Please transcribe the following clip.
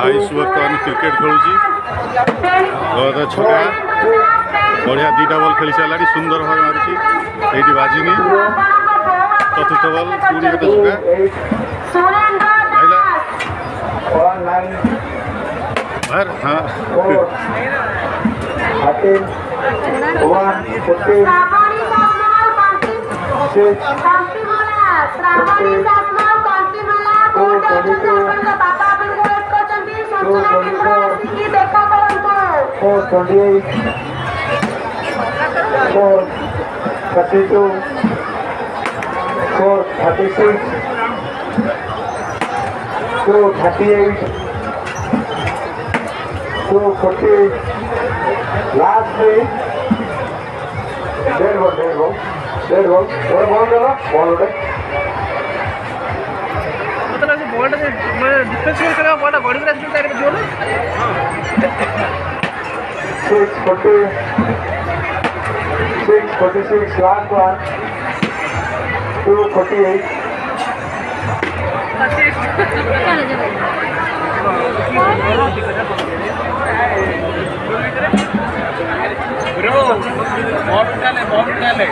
आयुष बर्तमान क्रिकेट खेलुची छका बढ़िया दीटा बल खेली सारा सुंदर भाव मारी ये बाजिनी चतुर्थ बल पुणी गोटे छका हाँ लास्ट में डेढ़ बॉल थोड़ा बॉल दे बॉल उठे मतलब बॉल डिफेंस करेगा बॉल बॉडी में स्पिन करके जोर 646 last one 248 ब्रो बॉल डाले